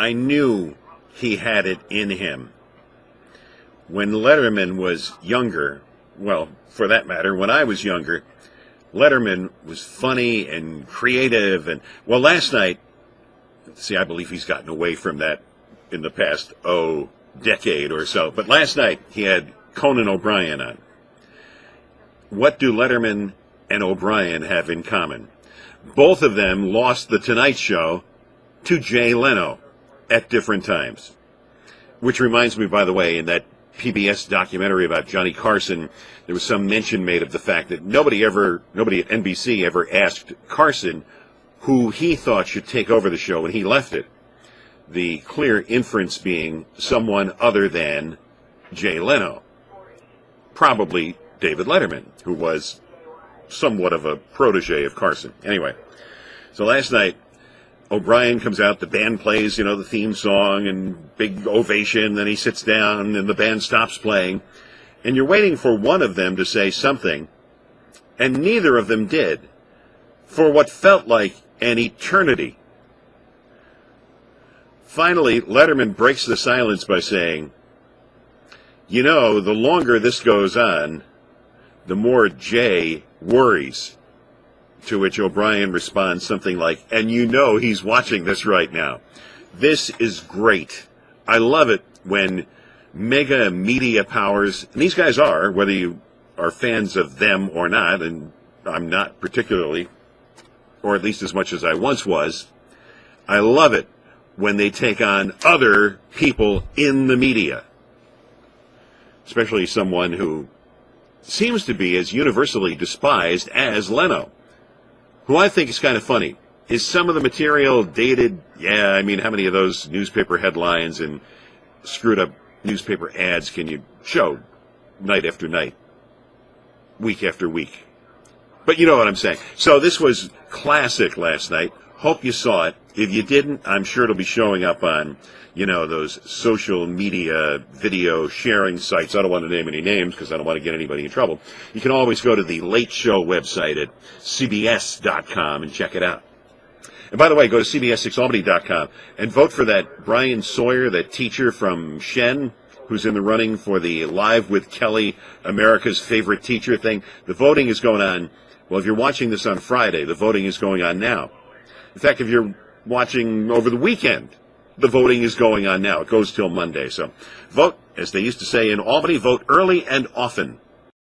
I knew he had it in him. When Letterman was younger, well, for that matter, when I was younger, Letterman was funny and creative. And, well, last night, see, I believe he's gotten away from that in the past, decade or so. But last night, he had Conan O'Brien on. What do Letterman and O'Brien have in common? Both of them lost The Tonight Show to Jay Leno at different times. Which reminds me, by the way, in that PBS documentary about Johnny Carson, there was some mention made of the fact that nobody at NBC ever asked Carson who he thought should take over the show when he left it. The clear inference being someone other than Jay Leno. Probably David Letterman, who was somewhat of a protege of Carson. Anyway, so last night, O'Brien comes out, the band plays, the theme song, and big ovation, then he sits down, and the band stops playing, and you're waiting for one of them to say something, and neither of them did, for what felt like an eternity. Finally, Letterman breaks the silence by saying, the longer this goes on, the more Jay worries. To which O'Brien responds something like, and he's watching this right now. This is great. I love it when mega media powers, and these guys are, whether you are fans of them or not, and I'm not particularly, or at least as much as I once was, I love it when they take on other people in the media. Especially someone who seems to be as universally despised as Leno. Who I think is kind of funny. Is some of the material dated? Yeah, I mean, how many of those newspaper headlines and screwed up newspaper ads can you show night after night, week after week? But you know what I'm saying. So this was classic last night. Hope you saw it. If you didn't, I'm sure it'll be showing up on, those social media video sharing sites. I don't want to name any names because I don't want to get anybody in trouble. You can always go to the Late Show website at cbs.com and check it out. And by the way, go to cbs6albany.com and vote for that Brian Sawyer, that teacher from Shen, who's in the running for the Live with Kelly, America's Favorite Teacher thing. The voting is going on. Well, if you're watching this on Friday, the voting is going on now. In fact, if you're watching over the weekend, the voting is going on now. It goes till Monday. So vote, as they used to say in Albany, vote early and often.